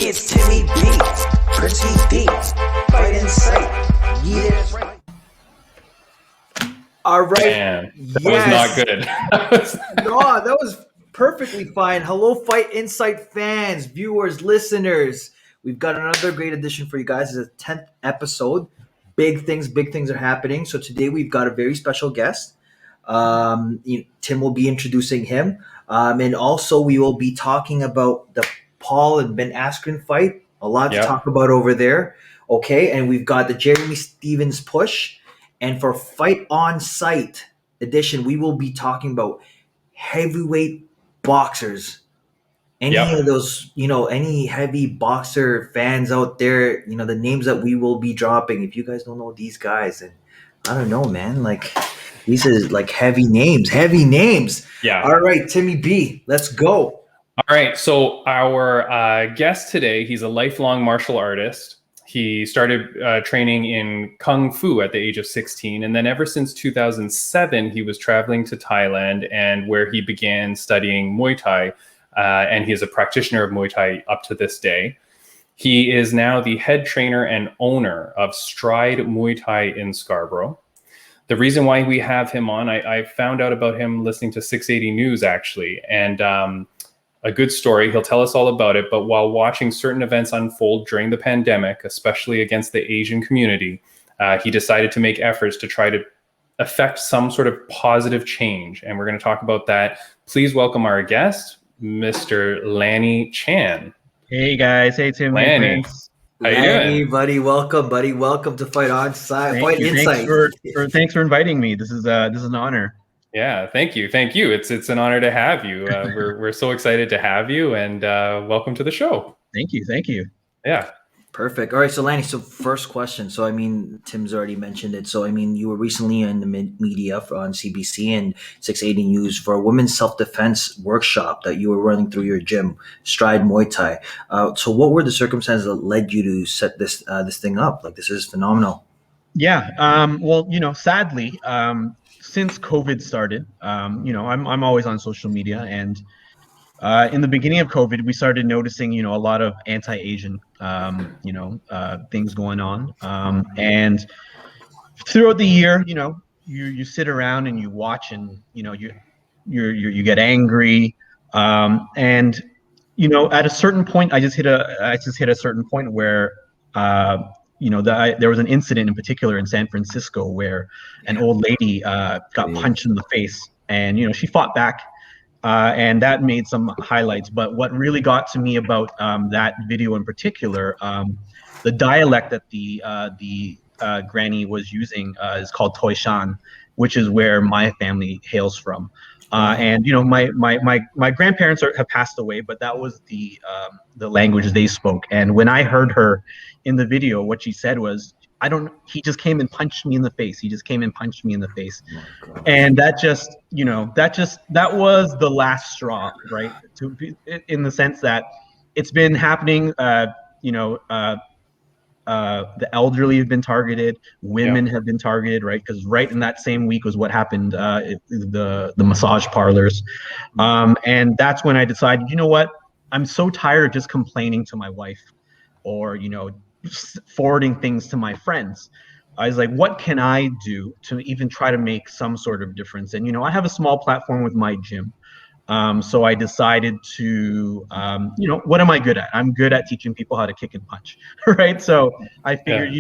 It's Timmy B, Princey D, Fight Insight. Yeah, that's right. All right. Man, that was not good. No, that was perfectly fine. Hello, Fight Insight fans, viewers, listeners. We've got another great edition for you guys. It's the 10th episode. Big things are happening. So today we've got a very special guest. Tim will be introducing him. And also we will be talking about the Paul and Ben Askren fight. A lot to talk about over there. Okay, and we've got the Jeremy Stevens push. And for Fight on Sight edition, we will be talking about heavyweight boxers. Any of those, any heavy boxer fans out there, the names that we will be dropping. If you guys don't know these guys, and I don't know, man, these are heavy names. Yeah. All right, Timmy B, let's go. All right. So our guest today, he's a lifelong martial artist. He started training in Kung Fu at the age of 16. And then ever since 2007, he was traveling to Thailand and where he began studying Muay Thai. And he is a practitioner of Muay Thai up to this day. He is now the head trainer and owner of STRIDE Muay Thai in Scarborough. The reason why we have him on, I found out about him listening to 680 News, actually. And a good story. He'll tell us all about it. But while watching certain events unfold during the pandemic, especially against the Asian community, he decided to make efforts to try to affect some sort of positive change. And we're going to talk about that. Please welcome our guest, Mr. Lanny Chan. Hey guys. Hey Tim. Lanny. How you doing? Buddy, welcome to Fight On Sight. Fight Insight. Thanks for inviting me. This is an honor. Yeah, thank you. It's an honor to have you. We're so excited to have you, and welcome to the show. Thank you. Yeah. Perfect. All right, so Lanny, first question. So, Tim's already mentioned it. So, you were recently in the media on CBC and 680 News for a women's self-defense workshop that you were running through your gym, Stride Muay Thai. So what were the circumstances that led you to set this thing up? This is phenomenal. Yeah. Well, sadly, since COVID started, I'm always on social media, and in the beginning of COVID, we started noticing, a lot of anti-Asian, things going on. And throughout the year, you sit around and you watch, and you get angry. And at a certain point, I just hit a certain point where there was an incident in particular in San Francisco where an old lady got punched in the face, and she fought back. And that made some highlights. But what really got to me about that video in particular, the dialect that the granny was using is called Toi Shan, which is where my family hails from. And my grandparents have passed away, but that was the language they spoke. And when I heard her in the video, what she said was, he just came and punched me in the face. And that was the last straw, right? In the sense that it's been happening, the elderly have been targeted, women have been targeted, right? Because right in that same week was what happened, the massage parlors. And that's when I decided, you know what? I'm so tired of just complaining to my wife or, forwarding things to my friends. I was like, what can I do to even try to make some sort of difference? And, I have a small platform with my gym. So I decided to, what am I good at? I'm good at teaching people how to kick and punch, right? So I figured,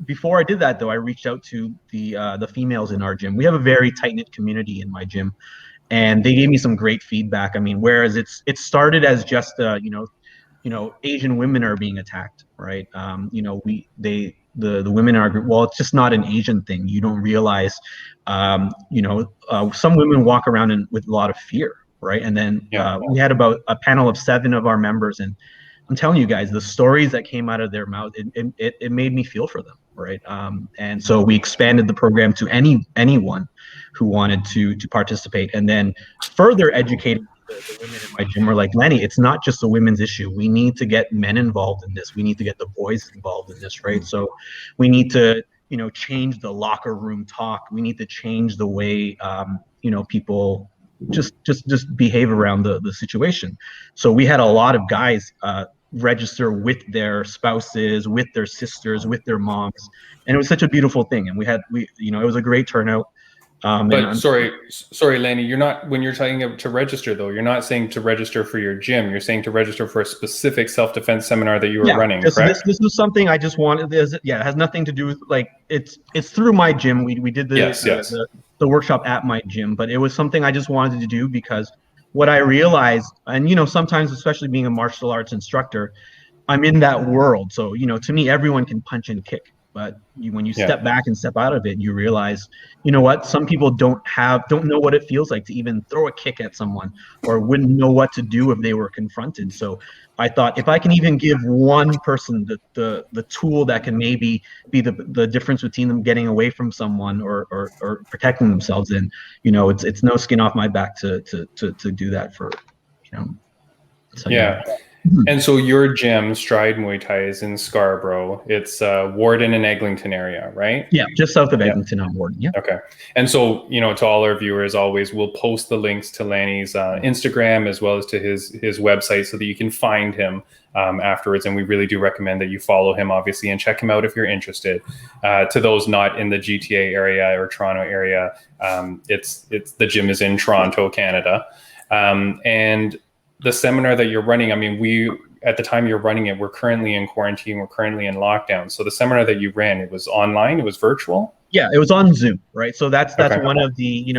before I did that though, I reached out to the females in our gym. We have a very tight-knit community in my gym, and they gave me some great feedback. Whereas it started as just, Asian women are being attacked, right? The women are, well, it's just not an Asian thing. You don't realize, some women walk around with a lot of fear, right? And then we had about a panel of 7 of our members, and I'm telling you guys, the stories that came out of their mouth, it made me feel for them, right? And so we expanded the program to anyone who wanted to participate, and then further educating the women in my gym. Were like, Lanny, it's not just a women's issue. We need to get men involved in this. We need to get the boys involved in this, right? So we need to, change the locker room talk. We need to change the way, people just behave around the situation. So we had a lot of guys register with their spouses, with their sisters, with their moms, and it was such a beautiful thing. And it was a great turnout. But sorry, Lanny, you're not, when you're saying to register though, you're not saying to register for your gym. You're saying to register for a specific self-defense seminar that you were running, correct? This was something I just wanted. It has nothing to do with, like, it's through my gym. We did the workshop at my gym, but it was something I just wanted to do because what I realized, and sometimes, especially being a martial arts instructor, I'm in that world. So, to me, everyone can punch and kick. But when you step back and step out of it, you realize, what? Some people don't know what it feels like to even throw a kick at someone, or wouldn't know what to do if they were confronted. So I thought, if I can even give one person the tool that can maybe be the difference between them getting away from someone or protecting themselves, then it's no skin off my back to do that for. So, And so your gym, Stride Muay Thai, is in Scarborough. It's Warden and Eglinton area, right? Yeah, just south of Eglinton on Warden. Yeah. Okay. And so, to all our viewers, always, we'll post the links to Lanny's Instagram as well as to his website so that you can find him afterwards. And we really do recommend that you follow him, obviously, and check him out if you're interested. To those not in the GTA area or Toronto area, the gym is in Toronto, Canada. And the seminar that you're running, I mean, at the time you're running it, we're currently in quarantine, we're currently in lockdown. So the seminar that you ran, it was online, it was virtual? Yeah, it was on Zoom, right? So that's one of the,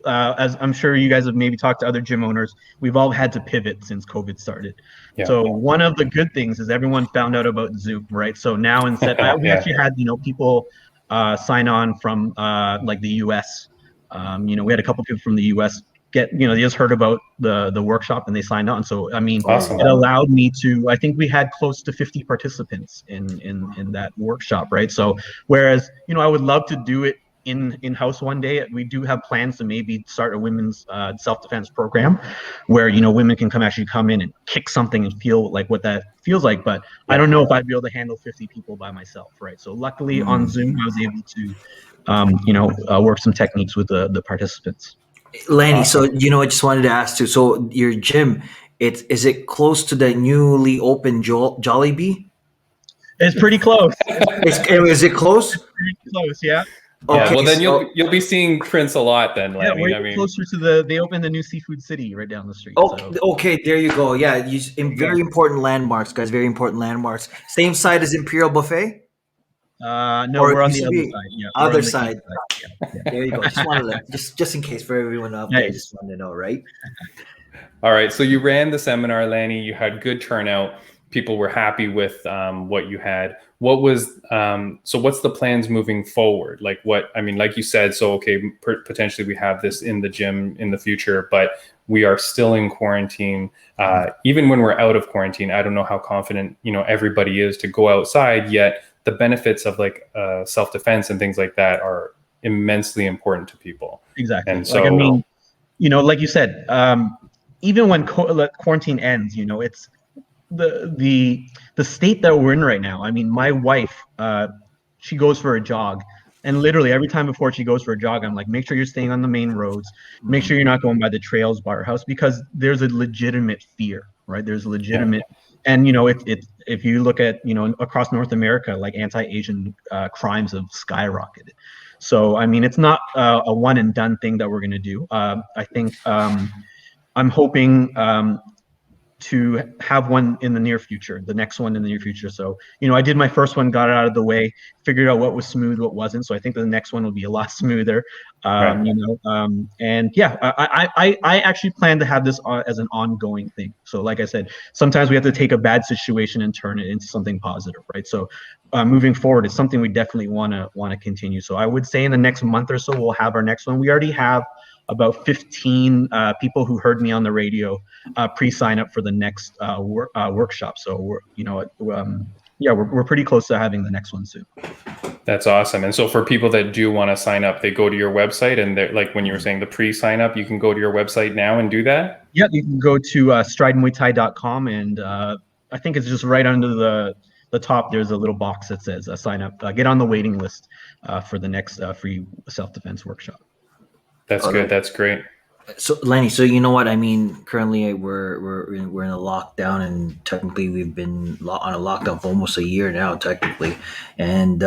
as I'm sure you guys have maybe talked to other gym owners, we've all had to pivot since COVID started. Yeah. So one of the good things is everyone found out about Zoom, right? So now instead, we actually had, people sign on from like the US. We had a couple people from the US they just heard about the workshop and they signed on. So I mean, awesome. It allowed me to, I think we had close to 50 participants in that workshop, right? So whereas I would love to do it in-house one day, we do have plans to maybe start a women's self-defense program where women can come in and kick something and feel like what that feels like. But I don't know if I'd be able to handle 50 people by myself, right? So luckily on Zoom I was able to work some techniques with the participants. Lanny, so I just wanted to ask you. So your gym, is it close to the newly opened Jollibee? It's pretty close. Is it close? It's pretty close, yeah. Okay, well then you'll be seeing Prince a lot then, Lanny. Yeah, we're closer to they opened the new Seafood City right down the street. Okay, there you go. Yeah, very important landmarks, guys. Very important landmarks. Same side as Imperial Buffet. No, we're on the other side. Yeah, other side. Yeah. There you go. Just wanted to, just in case for everyone out there, just wanted to know, right? All right. So you ran the seminar, Lanny. You had good turnout. People were happy with what you had. What was so? What's the plans moving forward? Like like you said. So okay, potentially we have this in the gym in the future, but we are still in quarantine. Even when we're out of quarantine, I don't know how confident everybody is to go outside yet. The benefits of self-defense and things like that are immensely important to people. Exactly. And so, I mean, like you said, even when quarantine ends, it's the state that we're in right now. I mean, my wife, she goes for a jog, and literally every time before she goes for a jog, I'm like, make sure you're staying on the main roads, make sure you're not going by the trails by her house, because there's a legitimate fear, right? There's legitimate. Yeah. And if you look at across North America, like anti-Asian crimes have skyrocketed. So I mean, it's not a one and done thing that we're going to do. I think I'm hoping to have one in the near future, the next one in the near future. So, I did my first one, got it out of the way, figured out what was smooth, what wasn't. So I think the next one will be a lot smoother. Right. And yeah, I actually plan to have this as an ongoing thing. So like I said, sometimes we have to take a bad situation and turn it into something positive, right? So moving forward, it's something we definitely want to continue. So I would say in the next month or so, we'll have our next one. We already have about 15 people who heard me on the radio pre-sign up for the next workshop. So we're pretty close to having the next one soon. That's awesome. And so for people that do want to sign up, they go to your website, and they're like, when you were saying the pre-sign up, you can go to your website now and do that? Yeah, you can go to stridemuaythai.com, and I think it's just right under the top. There's a little box that says sign up, get on the waiting list for the next free self-defense workshop. That's good. That's great. So Lenny, so you know what I mean. Currently, we're in a lockdown, and technically, we've been on a lockdown for almost a year now, technically. And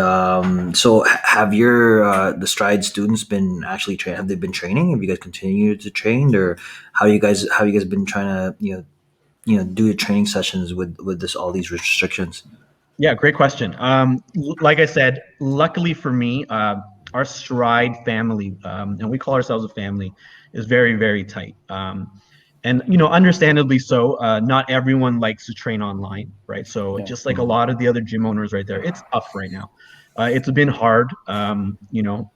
so, have your the Stride students been actually train? Have they been training? Have you guys continued to train, or how you guys been trying to do the training sessions with this all these restrictions? Yeah, great question. Like I said, luckily for me, our Stride family, and we call ourselves a family, is very, very tight. And understandably so. Not everyone likes to train online, right? So Yeah. just like a lot of the other gym owners right there, it's tough right now. It's been hard. I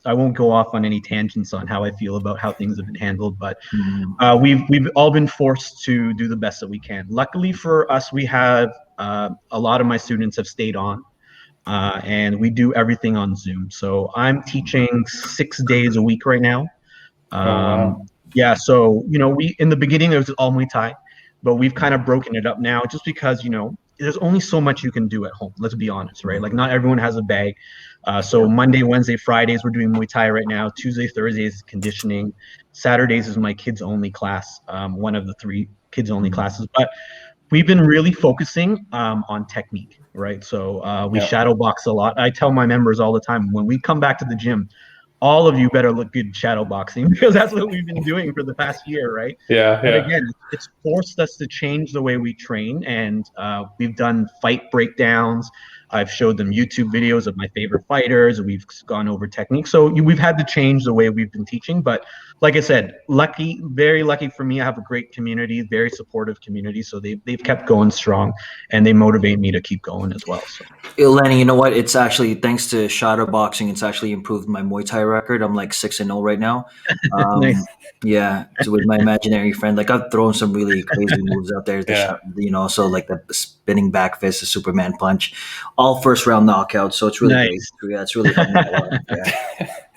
won't go off on any tangents on how I feel about how things have been handled, but Mhm. we've all been forced to do the best that we can. Luckily for us, we have a lot of my students have stayed on, and we do everything on Zoom. So I'm teaching 6 days a week right now. Oh Um, wow. yeah, so we in the beginning it was all Muay Thai, but we've kind of broken it up now just because there's only so much you can do at home. Let's be honest, right? Like not everyone has a bag. So Yeah. Monday, Wednesday, Fridays we're doing Muay Thai right now. Tuesday, Thursdays is conditioning. Saturdays is my kids only class, one of the three kids only Mhm. classes. But we've been really focusing on technique, right? So we Yeah. shadow box a lot. I tell my members all the time when we come back to the gym, all of you better look good shadow boxing because that's what we've been doing for the past year, right? Yeah. But Yeah. again, it's forced us to change the way we train, and we've done fight breakdowns. I've showed them YouTube videos of my favorite fighters. We've gone over techniques, so we've had to change the way we've been teaching. But like I said, lucky, very lucky for me. I have a great community, very supportive community, so they've kept going strong, and they motivate me to keep going as well. So Lenny, you know what? It's actually thanks to shadow boxing. It's actually improved my Muay Thai record. I'm like 6-0 right now. nice. Yeah, so with my imaginary friend, like I've thrown some really crazy moves out there. Yeah. So like the spinning back fist, the Superman punch, all first round knockouts. So it's really great. Nice. Yeah, it's really helped me out a lot. Yeah,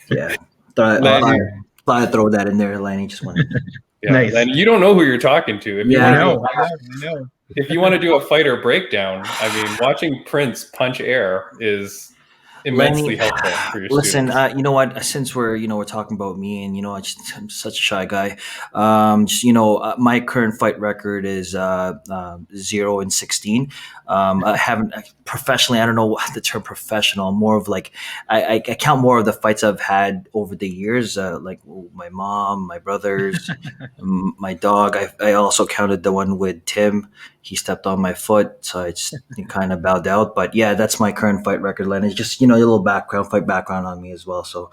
yeah. Lenny. Thought I'd throw that in there, Lenny. Just wanted. Yeah. Nice. Lenny, you don't know who you're talking to. If you I Yeah, want to do know. a if you want to do a fighter breakdown, I mean, watching Prince punch air is Lenny, immensely helpful for your listen, students. you know what? Since we're talking about me, and I'm such a shy guy. My current fight record is 0-16. I haven't professionally. I don't know what the term professional. More of like I count more of the fights I've had over the years. Like my mom, my brothers, my dog. I also counted the one with Tim. He stepped on my foot, so I just kind of bowed out. But yeah, that's my current fight record, Len. It's just a little fight background on me as well. So,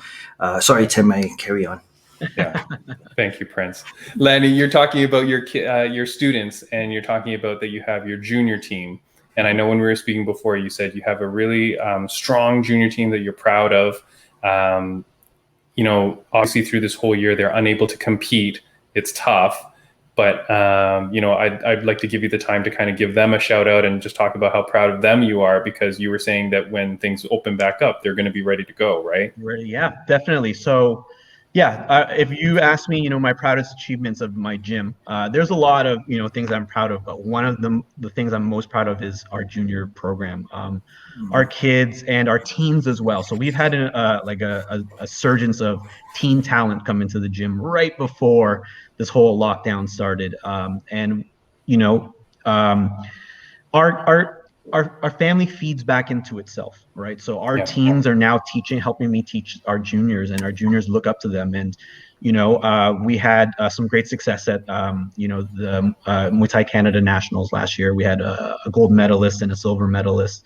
sorry, Tim. I carry on. Yeah. Thank you, Prince. Lanny, you're talking about your students, and you're talking about that you have your junior team. And I know when we were speaking before, you said you have a really strong junior team that you're proud of. Obviously through this whole year, they're unable to compete. It's tough. But, I'd like to give you the time to kind of give them a shout out and just talk about how proud of them you are, because you were saying that when things open back up, they're going to be ready to go, right? Yeah, definitely. So, yeah, if you ask me, my proudest achievements of my gym, there's a lot of, things I'm proud of, but one of them, the things I'm most proud of is our junior program, our kids and our teens as well. So we've had a surgence of teen talent come into the gym right before this whole lockdown started. And, you know, um, our family feeds back into itself, right? So our Yeah. teens are now helping me teach our juniors, and our juniors look up to them. And we had some great success at the Muay Thai Canada Nationals last year. We had a gold medalist and a silver medalist,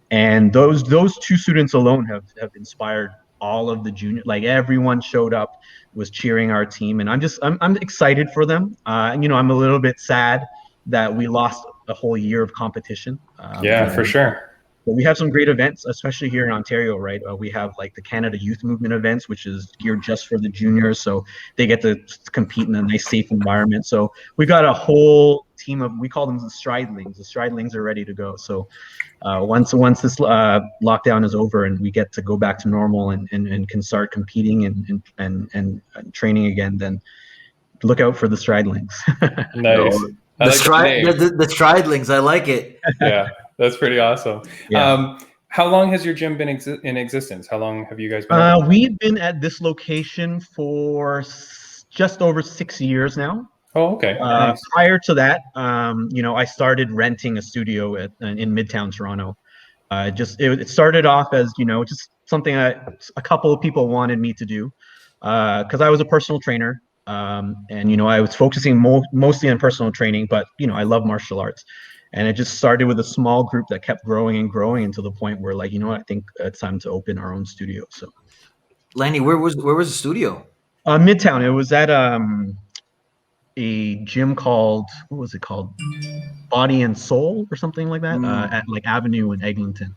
and those two students alone have inspired all of the junior. Like everyone showed up, was cheering our team, and I'm excited for them. I'm a little bit sad that we lost a whole year of competition. Yeah, for sure. But we have some great events, especially here in Ontario, right? We have like the Canada Youth Movement events, which is geared just for the juniors, so they get to compete in a nice, safe environment. So we got a whole team of, we call them the STRIDELINGS. The STRIDELINGS are ready to go. So once this lockdown is over and we get to go back to normal and can start competing and training again, then look out for the STRIDELINGS. Nice. I The like that stride, name. the stridelings. I like it. Yeah, that's pretty awesome. Yeah. How long has your gym been in existence? How long have you guys been? We've been at this location for just over 6 years now. Oh, okay. Nice. Prior to that, I started renting a studio in Midtown Toronto. It started off as just something a couple of people wanted me to do, because I was a personal trainer, and I was focusing mostly on personal training, but I love martial arts, and it just started with a small group that kept growing and growing until the point where, like, I think it's time to open our own studio. So, Lanny, where was the studio? Midtown. It was at a gym called, what was it called? Body and Soul or something like that, at like Avenue in Eglinton.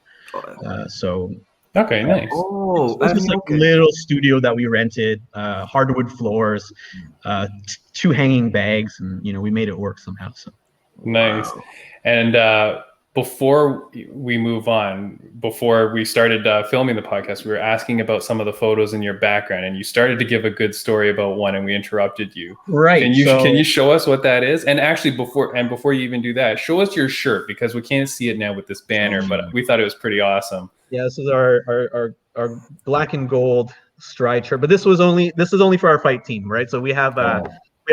Okay, nice. Oh, it was just like a little studio that we rented, hardwood floors, 2 hanging bags, and we made it work somehow. So nice. Wow. And before we move on, before we started filming the podcast, we were asking about some of the photos in your background, and you started to give a good story about one, and we interrupted you. Right. Can you show us what that is? And actually, before you even do that, show us your shirt, because we can't see it now with this banner, but we thought it was pretty awesome. Yeah, this is our black and gold Stride shirt, but this is only for our fight team, right? So we have a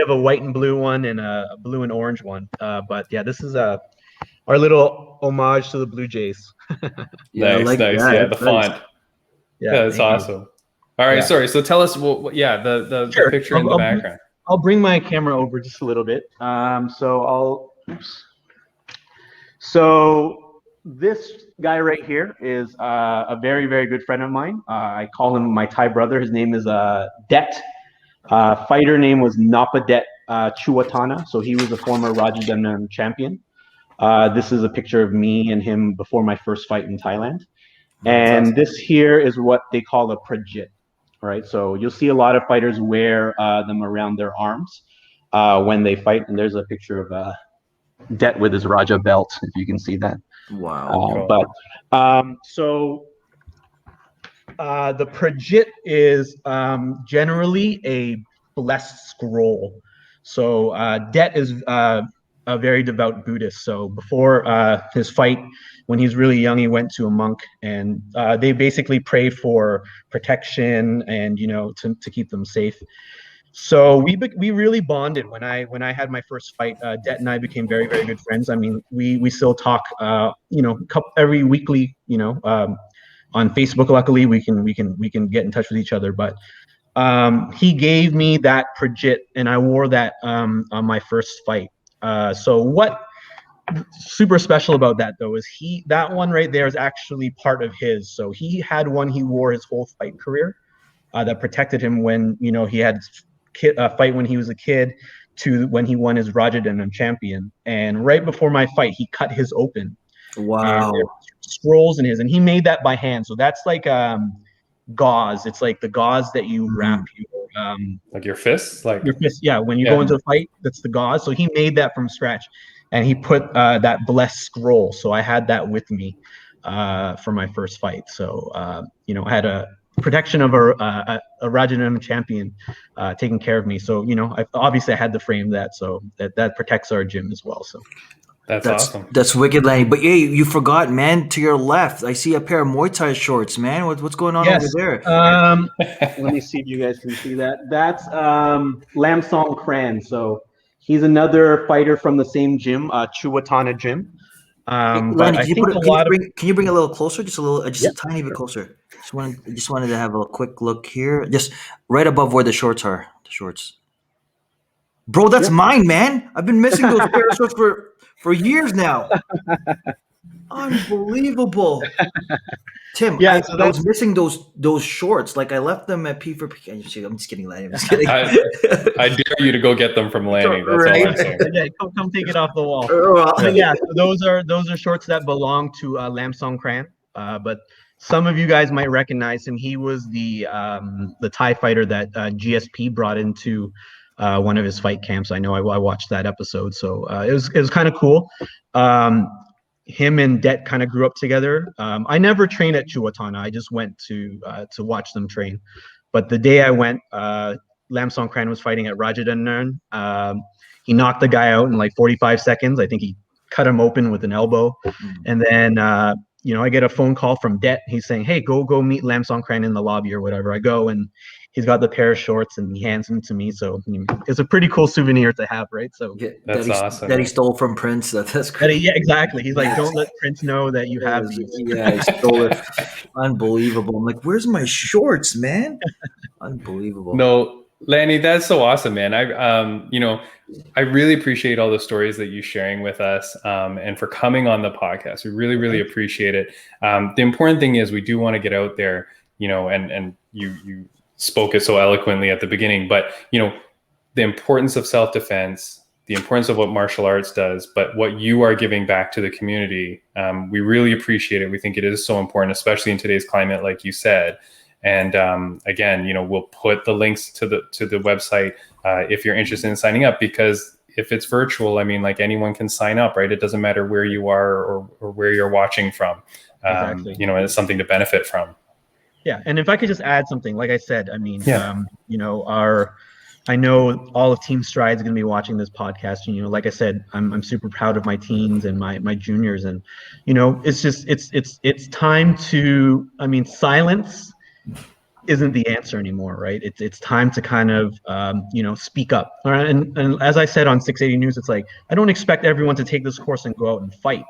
white and blue one and a blue and orange one. But yeah, this is our little homage to the Blue Jays. Yeah, nice. that. Yeah, the font. Nice. Yeah, that's awesome. All right, sorry. So tell us, the Sure. picture in the background. I'll bring my camera over just a little bit. So this guy right here is a very, very good friend of mine. I call him my Thai brother. His name is Det. Fighter name was Napadet Chuatana. So he was a former Rajadamnern champion. This is a picture of me and him before my first fight in Thailand. And awesome. This here is what they call a prajit, right? So you'll see a lot of fighters wear them around their arms when they fight. And there's a picture of Det with his Raja belt, if you can see that. Wow. The prajit is generally a blessed scroll. So Det is a very devout Buddhist. So before his fight, when he's really young, he went to a monk, and they basically pray for protection and to keep them safe. So we really bonded when I had my first fight. Det and I became very, very good friends. I mean, we still talk every weekly, on Facebook. Luckily, we can get in touch with each other. But he gave me that prajit, and I wore that on my first fight. So what super special about that, though, is that one right there is actually part of his. So he had one he wore his whole fight career that protected him when he had a fight when he was a kid to when he won his Rajadamnern champion. And right before my fight, he cut his open. Wow. And there were scrolls in his, and he made that by hand. So that's like gauze. It's like the gauze that you wrap like your fists, like your fist. Yeah, when you go into a fight, that's the gauze. So he made that from scratch, and he put that blessed scroll. So I had that with me for my first fight. So I had a protection of a Rajadamnern champion taking care of me. So I had to frame that, so that protects our gym as well. So. That's awesome. That's wicked, Lanny. But yeah, you forgot, man. To your left, I see a pair of Muay Thai shorts, man. What's going on over there? Let me see if you guys can see that. That's Lamsong Kran. So he's another fighter from the same gym, Chuatana gym. Lanny, can you bring it a little closer? Just a tiny bit closer. Just wanted to have a quick look here. Just right above where the shorts are. The shorts. Bro, that's mine, man. I've been missing those pair of shorts for years now. Unbelievable. Tim, I was missing those shorts. Like, I left them at P for P. I'm just kidding, Lanny. I'm just kidding. I dare you to go get them from Lanny. That's all I'm saying. Yeah, come take it off the wall. So those are shorts that belong to Lamsong Kran. But some of you guys might recognize him. He was the Thai fighter that GSP brought into one of his fight camps. I know I watched that episode, so it was kind of cool. Him and Det kind of grew up together. I never trained at Chuatana. I just went to watch them train. But the day I went, Lamsong Kran was fighting at Rajadamnern. He knocked the guy out in like 45 seconds. I think he cut him open with an elbow. And then I get a phone call from Det. He's saying, "Hey, go meet Lamsong Kran in the lobby or whatever." I go, and he's got the pair of shorts and he hands them to me. So it's a pretty cool souvenir to have, right? So That's awesome. That he stole from Prince. That's great. Yeah, exactly. He's like, don't let Prince know that you have these. Yeah, he stole it. Unbelievable. I'm like, where's my shorts, man? Unbelievable. No, Lanny, that's so awesome, man. I really appreciate all the stories that you're sharing with us, and for coming on the podcast. We really, really appreciate it. The important thing is we do want to get out there, and you spoke it so eloquently at the beginning, but the importance of self-defense, the importance of what martial arts does, but what you are giving back to the community. We really appreciate it. We think it is so important, especially in today's climate, like you said. And again, we'll put the links to the website if you're interested in signing up, because if it's virtual, I mean, like, anyone can sign up, right? It doesn't matter where you are or where you're watching from. Exactly. It's something to benefit from. Yeah, and if I could just add something, like I said, I mean, I know all of Team Stride is going to be watching this podcast. Like I said, I'm super proud of my teens and my juniors, and it's just it's time to. I mean, silence isn't the answer anymore, right? It's time to kind of speak up. All right? And as I said on 680 News, it's like, I don't expect everyone to take this course and go out and fight.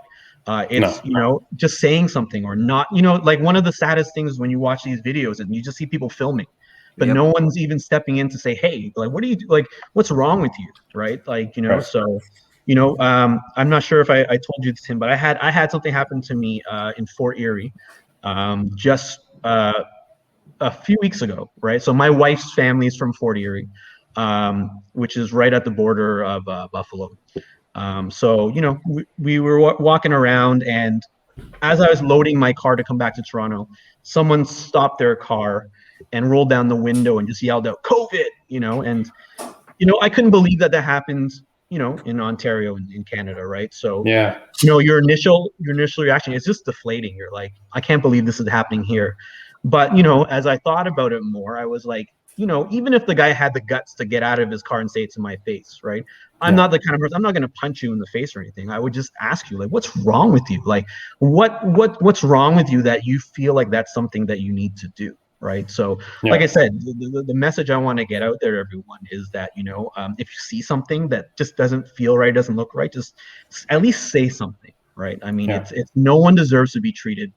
Just saying something or not. Like, one of the saddest things is when you watch these videos and you just see people filming, but no one's even stepping in to say, hey, like, what do you do? Like, what's wrong with you, right? Like, Right. So I'm not sure if I told you this, Tim, but I had something happen to me in Fort Erie just a few weeks ago, right? So my wife's family is from Fort Erie, which is right at the border of Buffalo. So we were walking around, and as I was loading my car to come back to Toronto, someone stopped their car and rolled down the window and just yelled out COVID, and I couldn't believe that happened, in Ontario in Canada, right? So yeah, your initial reaction is just deflating. You're like, I can't believe this is happening here. But as I thought about it more, I was like, even if the guy had the guts to get out of his car and say it to my face, right? I'm not the kind of person, I'm not going to punch you in the face or anything. I would just ask you, like, what's wrong with you? Like, what's wrong with you that you feel like that's something that you need to do, right? So, like I said, the message I want to get out there to everyone is that, if you see something that just doesn't feel right, doesn't look right, just at least say something, right? I mean, it's no one deserves to be treated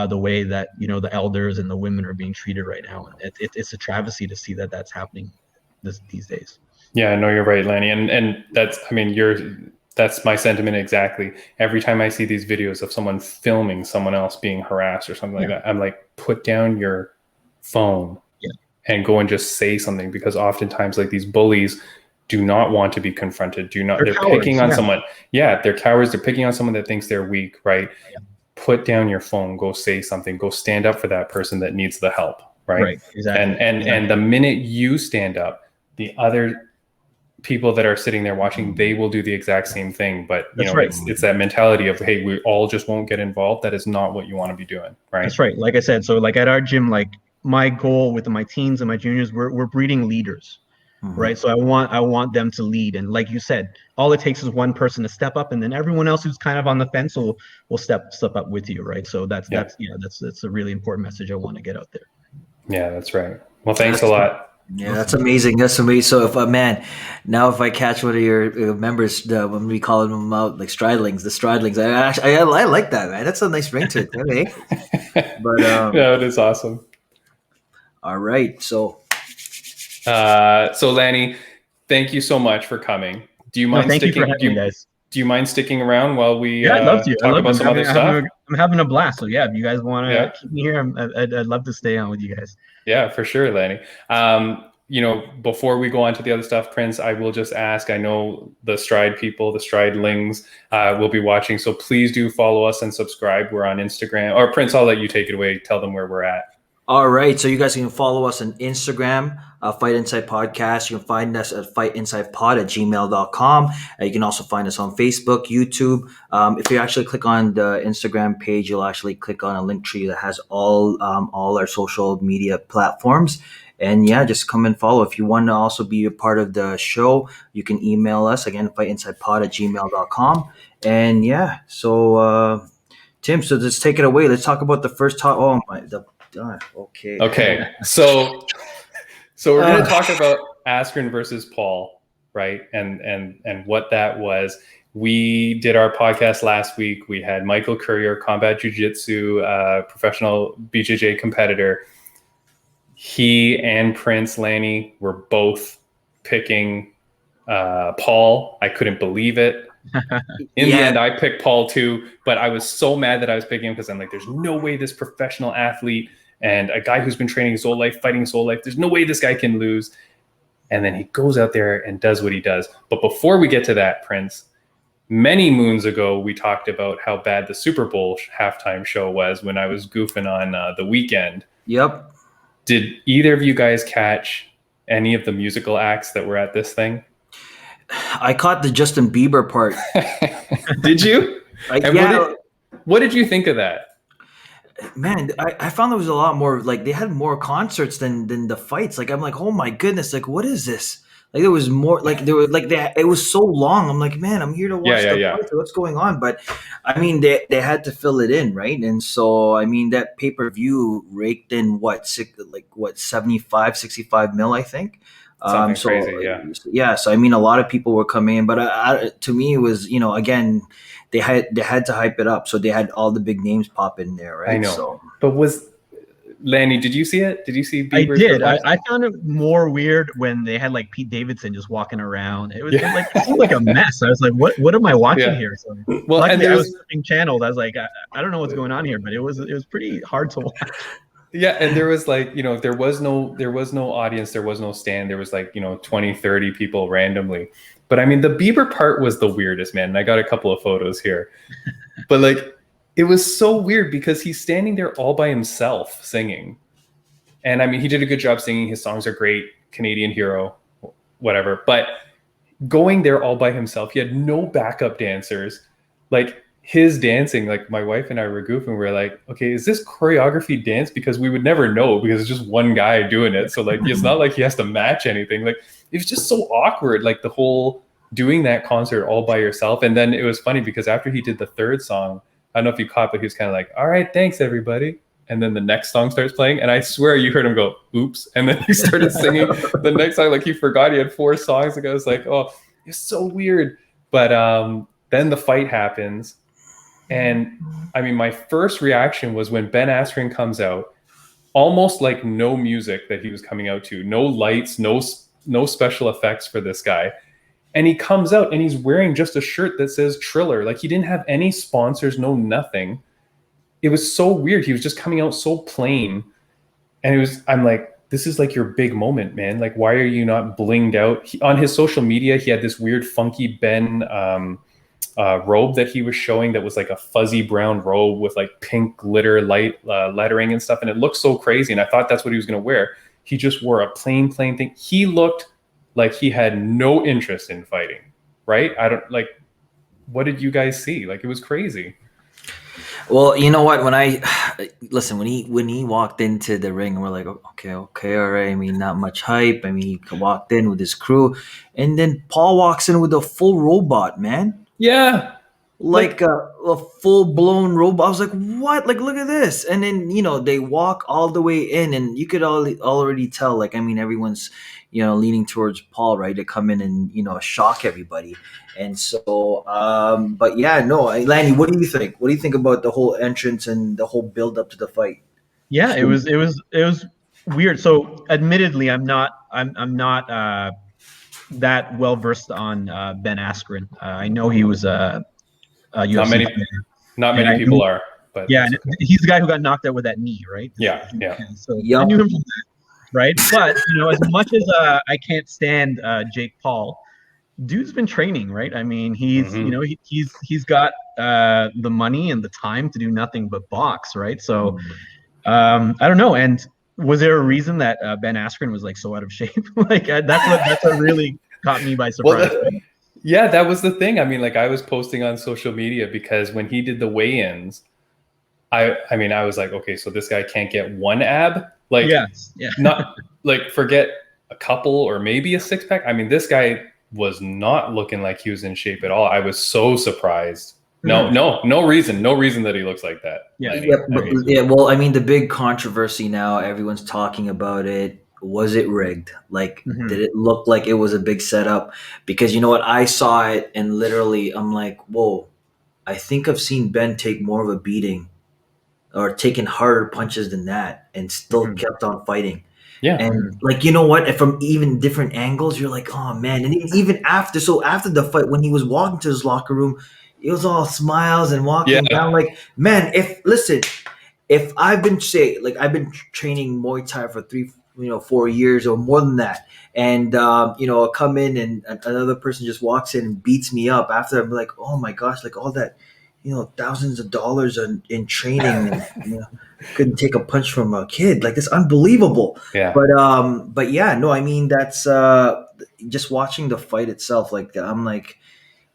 the way that the elders and the women are being treated right now. It's a travesty to see that that's happening these days. Yeah, no, you're right, Lanny, and that's my sentiment exactly. Every time I see these videos of someone filming someone else being harassed or something like that, I'm like, put down your phone and go and just say something, because oftentimes, like, these bullies do not want to be confronted. They're cowards, picking on someone. Yeah, they're cowards. They're picking on someone that thinks they're weak, right? Yeah. Put down your phone, go say something, go stand up for that person that needs the help, right? Right, exactly. And the minute you stand up, the other people that are sitting there watching, they will do the exact same thing. But it's that mentality of, hey, we all just won't get involved. That is not what you want to be doing, right? That's right. Like I said, so like at our gym, like my goal with my teens and my juniors, we're breeding leaders. Right. So I want them to lead. And like you said, all it takes is one person to step up, and then everyone else who's kind of on the fence will step up with you. Right. So that's a really important message I want to get out there. Yeah, that's right. Well, thanks a lot. Yeah, that's amazing. That's amazing. So if if I catch one of your members, when we call them out, like Stridelings, the Stridelings, I like that, man. That's a nice ring to it, eh? But yeah, it is awesome. All right, so Lanny, thank you so much for coming. Do you mind sticking? Do you mind sticking around while we I'd love to talk about some other stuff? I'm having a blast. So yeah, if you guys want to keep me here, I'd love to stay on with you guys. Yeah, for sure, Lanny. Before we go on to the other stuff, Prince, I will just ask, I know the Stride people, the Stridelings will be watching, so please do follow us and subscribe. We're on Instagram. Or Prince, I'll let you take it away. Tell them where we're at. All right, so you guys can follow us on Instagram, Fight Inside Podcast. You can find us at fightinsightpod@gmail.com. You can also find us on Facebook, YouTube. If you actually click on the Instagram page, you'll actually click on a link tree that has all our social media platforms. And yeah, just come and follow. If you want to also be a part of the show, you can email us, again, fightinsightpod@gmail.com. And yeah, so Tim, so let's take it away. Let's talk about the first talk. Oh my, okay. Okay. So So we're going to talk about Askren versus Paul, right? And what that was. We did our podcast last week. We had Michael Courier, combat jiu-jitsu, professional BJJ competitor. He and Prince Lanny were both picking Paul. I couldn't believe it. In the end, I picked Paul too, but I was so mad that I was picking him because I'm like, there's no way this professional athlete and a guy who's been training his whole life, fighting his whole life, there's no way this guy can lose. And then he goes out there and does what he does. But before we get to that, Prince, many moons ago, we talked about how bad the Super Bowl halftime show was when I was goofing on The Weeknd. Yep. Did either of you guys catch any of the musical acts that were at this thing? I caught the Justin Bieber part. Did you? Yeah. What did you think of that? Man, I found there was a lot more, like they had more concerts than the fights. Like I'm like, oh my goodness, like what is this? Like there was more, like there were like that. It was so long. I'm like, man, I'm here to watch the fight. What's going on? But I mean, they had to fill it in, right? And so I mean, that pay-per-view raked in what 75, 65 mil, I think. Something crazy, yeah. So I mean, a lot of people were coming in, but to me, it was again, they had to hype it up, so they had all the big names pop in there, right? I know. So, but Lanny, did you see it? Did you see Bieber? I did. I found it more weird when they had like Pete Davidson just walking around. It seemed like a mess. I was like, what am I watching here? So, well, luckily, I was flipping channels. I was like, I don't know what's going on here, but it was pretty hard to watch. Yeah, and there was like, there was no audience, there was no stand, there was like, 20, 30 people randomly. But I mean, the Bieber part was the weirdest, man. And I got a couple of photos here. But like, it was so weird because he's standing there all by himself singing. And I mean, he did a good job singing. His songs are great, Canadian hero, whatever. But going there all by himself, he had no backup dancers. Like, his dancing, like my wife and I were goofing. We're like, okay, is this choreography dance? Because we would never know because it's just one guy doing it. So like, it's not like he has to match anything. Like, it was just so awkward. Like the whole doing that concert all by yourself. And then it was funny because after he did the third song, I don't know if you caught, but he was kind of like, all right, thanks everybody. And then the next song starts playing. And I swear you heard him go, oops. And then he started singing the next song. Like he forgot he had 4 songs. Like I was like, oh, it's so weird. But then the fight happens. And I mean, my first reaction was when Ben Askren comes out, almost like no music that he was coming out to, no lights, no special effects for this guy. And he comes out and he's wearing just a shirt that says Triller. Like he didn't have any sponsors, no nothing. It was so weird. He was just coming out so plain. And I'm like, this is like your big moment, man. Like, why are you not blinged out? On his social media, he had this weird funky Ben robe that he was showing that was like a fuzzy brown robe with like pink glitter light lettering and stuff, and it looked so crazy, and I thought that's what he was going to wear. He just wore a plain thing. He looked like he had no interest in fighting, right? What did you guys see? Like, it was crazy. Well, you know what? When he walked into the ring, and we're like, okay, all right. I mean, not much hype. I mean, he walked in with his crew, and then Paul walks in with a full robot, man. Yeah. Like a full-blown robot. I was like, what? Like, look at this. And then, they walk all the way in, and you could already tell, like, I mean, everyone's, leaning towards Paul, right, to come in and, shock everybody. And so, but yeah, no, Lanny, what do you think? What do you think about the whole entrance and the whole build up to the fight? Yeah, it was weird. So admittedly, I'm not that well versed on Ben Askren. I know he was a UFC not many people are, but yeah, he's the guy who got knocked out with that knee, right? Yeah. So I knew him from that, right? But as much as I can't stand Jake Paul, dude's been training, right? I mean, he's he's got the money and the time to do nothing but box, right? So I don't know. And was there a reason that Ben Askren was like so out of shape? Like that's what really caught me by surprise. Yeah, that was the thing. I mean, like I was posting on social media because when he did the weigh-ins, I mean, I was like, okay, so this guy can't get one ab, like, not like forget a couple or maybe a 6-pack. I mean, this guy was not looking like he was in shape at all. I was so surprised. No reason that he looks like that. Well, I mean, the big controversy now, everyone's talking about it. was it rigged? Like, Mhm. did it look like it was a big setup? Because you know what, I saw it and literally I'm like, whoa, I think I've seen Ben take more of a beating or taken harder punches than that and still Mhm. kept on fighting. Yeah. And like, you know what? And from even different angles, you're like, oh man. And even after, so after the fight, when he was walking to his locker room, it was all smiles and Yeah. walking down. Like, man, if I've been training Muay Thai for 4 years or more than that, and I come in and another person just walks in and beats me up. After I'm like, oh my gosh, like all that, thousands of dollars in training, and couldn't take a punch from a kid. Like, it's unbelievable. Yeah. But yeah, no, I mean, that's just watching the fight itself. Like, I'm like,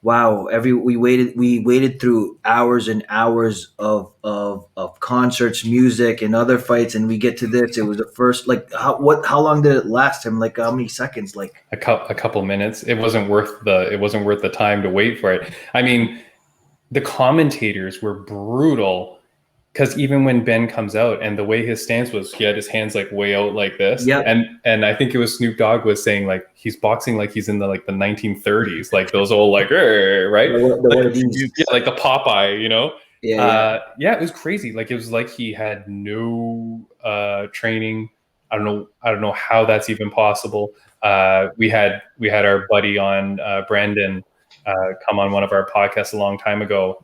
wow, we waited through hours and hours of concerts, music, and other fights, and we get to this. It was the first, like, how long did it last him? Like, how many seconds? Like, A couple minutes. It wasn't worth the time to wait for it. I mean, the commentators were brutal, because even when Ben comes out and the way his stance was, he had his hands like way out like this, Yep. and I think it was Snoop Dogg was saying like he's boxing like he's in the 1930s, like those old like right, one of these. yeah, like the Popeye, you know. Yeah. Yeah, it was crazy. Like, it was like he had no training. I don't know how that's even possible. We had our buddy on, Brandon, come on one of our podcasts a long time ago.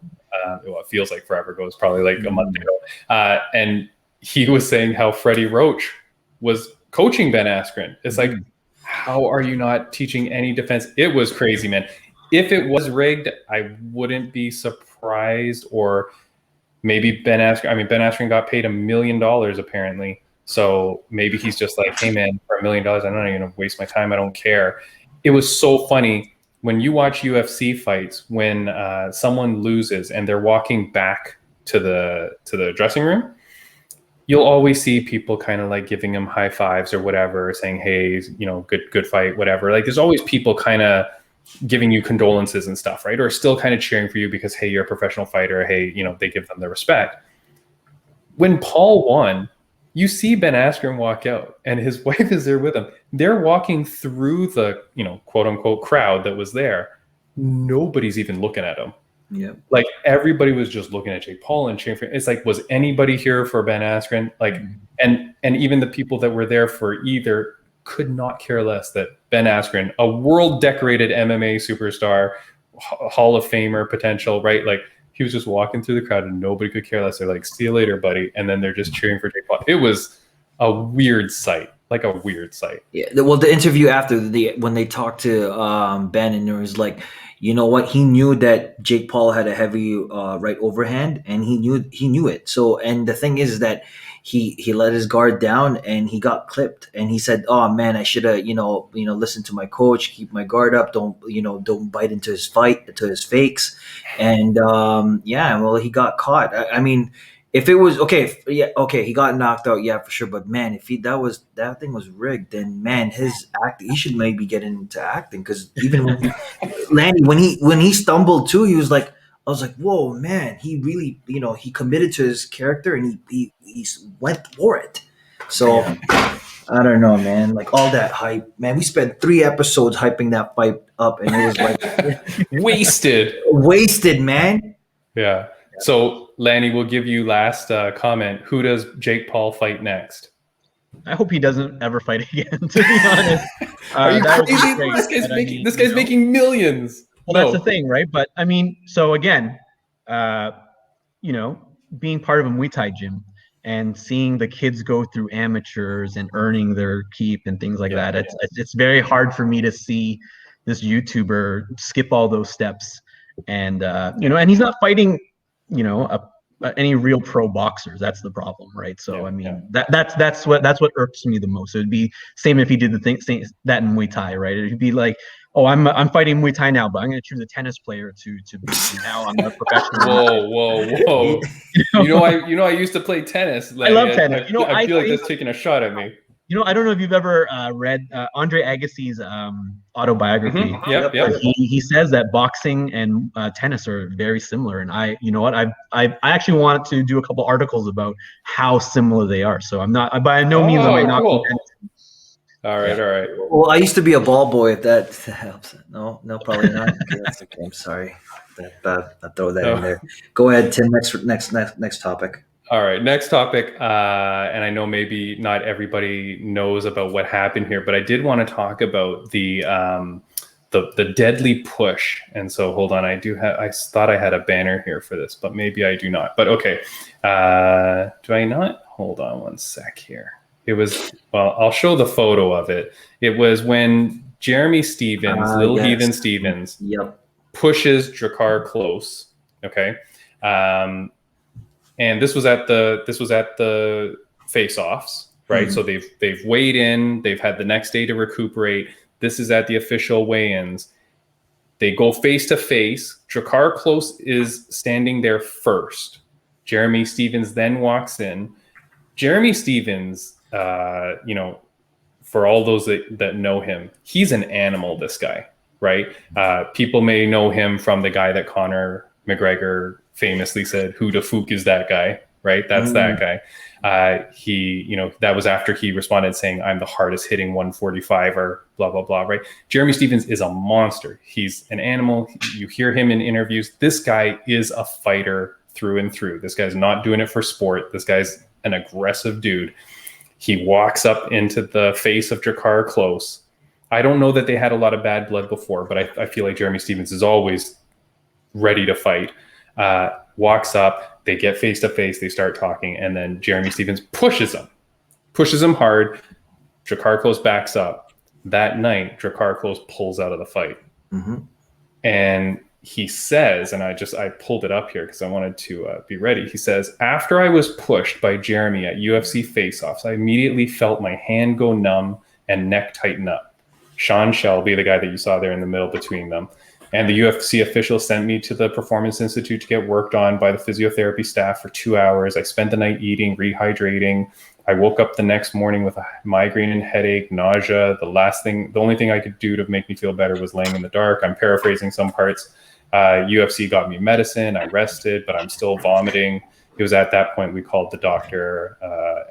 Well, it feels like forever ago. It's probably like a month ago. And he was saying how Freddie Roach was coaching Ben Askren. It's like, how are you not teaching any defense? It was crazy, man. If it was rigged, I wouldn't be surprised. Or maybe Ben Askren got paid $1 million apparently. So maybe he's just like, hey man, for $1 million, I'm not even gonna waste my time. I don't care. It was so funny when you watch UFC fights, when someone loses and they're walking back to the dressing room, you'll always see people kind of like giving them high fives or whatever, saying, hey, good fight, whatever. Like, there's always people kind of giving you condolences and stuff, right? Or still kind of cheering for you because, hey, you're a professional fighter. Hey, they give them the respect. When Paul won, you see Ben Askren walk out and his wife is there with him. They're walking through the, quote unquote crowd that was there. Nobody's even looking at him. Yeah. Like, everybody was just looking at Jake Paul and cheering for him. It's like, was anybody here for Ben Askren? Like, and even the people that were there for either could not care less that Ben Askren, a world decorated MMA superstar, Hall of Famer potential, right? Like, he was just walking through the crowd and nobody could care less. They're like, see you later, buddy. And then they're just cheering for Jake Paul. It was a weird sight, like a weird sight. Yeah. Well, the interview after when they talked to Ben, and it was like, you know what? He knew that Jake Paul had a heavy right overhand, and he knew it. So, and the thing is that he let his guard down and he got clipped. And he said, "Oh man, I should have listened to my coach, keep my guard up, don't bite into his fakes." And well, he got caught. I mean, if it was okay, he got knocked out, yeah, for sure. But man, if that thing was rigged, then man, he should maybe get into acting, because even when Lanny, when he stumbled too, he was like, I was like, whoa, man, he really, he committed to his character and he went for it. So I don't know, man. Like, all that hype, man. We spent 3 episodes hyping that fight up, and it was like wasted, man. Yeah. So, Lanny, we'll give you last comment. Who does Jake Paul fight next? I hope he doesn't ever fight again, to be honest. Are you crazy? This guy's making millions. Well, that's the thing, right? But I mean, so again, being part of a Muay Thai gym and seeing the kids go through amateurs and earning their keep and things like that, it's very hard for me to see this YouTuber skip all those steps. And and he's not fighting, any real pro boxers. That's the problem, right? So I mean, that's what irks me the most. It would be same if he did the same that in Muay Thai, right? It'd be like, oh, I'm fighting Muay Thai now, but I'm going to choose a tennis player to beat me now. I'm a professional. Whoa! I used to play tennis. Like, I love tennis. I feel like that's taking a shot at me. I don't know if you've ever read Andre Agassi's autobiography. Yep. He says that boxing and tennis are very similar, and I actually wanted to do a couple articles about how similar they are. So I'm not, by no means am I not. Cool. All right, Yeah. all right. Well, I used to be a ball boy. If that helps. No, probably not. Okay, that's okay. I'm sorry. I'll throw that in No. there. Go ahead, Tim. Next topic. All right, next topic. And I know maybe not everybody knows about what happened here, but I did want to talk about the deadly push. And so, hold on, I thought I had a banner here for this, but maybe I do not. But okay, do I not? Hold on one sec here. It was, well, I'll show the photo of it. It was when Jeremy Stevens, Little Yes. Heathen Stevens, Yep. pushes Drakkar Close. Okay. And this was at the face-offs, right? Mhm. So they've weighed in, they've had the next day to recuperate. This is at the official weigh-ins. They go face to face. Drakkar Close is standing there first. Jeremy Stevens then walks in. Jeremy Stevens, for all those that know him, he's an animal, this guy, right? People may know him from the guy that Conor McGregor famously said, "Who the fook is that guy?" Right? That's that guy. That was after he responded saying, "I'm the hardest hitting 145 or blah, blah, blah," right? Jeremy Stevens is a monster. He's an animal. You hear him in interviews. This guy is a fighter through and through. This guy's not doing it for sport. This guy's an aggressive dude. He walks up into the face of Drakkar Close. I don't know that they had a lot of bad blood before, but I feel like Jeremy Stevens is always ready to fight. Walks up, they get face to face, they start talking, and then Jeremy Stevens pushes him hard. Drakkar Close backs up. That night, Drakkar Close pulls out of the fight. Mm-hmm. And he says, and I pulled it up here because I wanted to be ready. He says, "After I was pushed by Jeremy at UFC face-offs, I immediately felt my hand go numb and neck tighten up. Sean Shelby, the guy that you saw there in the middle between them, and the UFC official sent me to the Performance Institute to get worked on by the physiotherapy staff for 2 hours. I spent the night eating, rehydrating. I woke up the next morning with a migraine and headache, nausea. The only thing I could do to make me feel better was laying in the dark." I'm paraphrasing some parts. UFC got me medicine. I rested, but I'm still vomiting. It was at that point we called the doctor,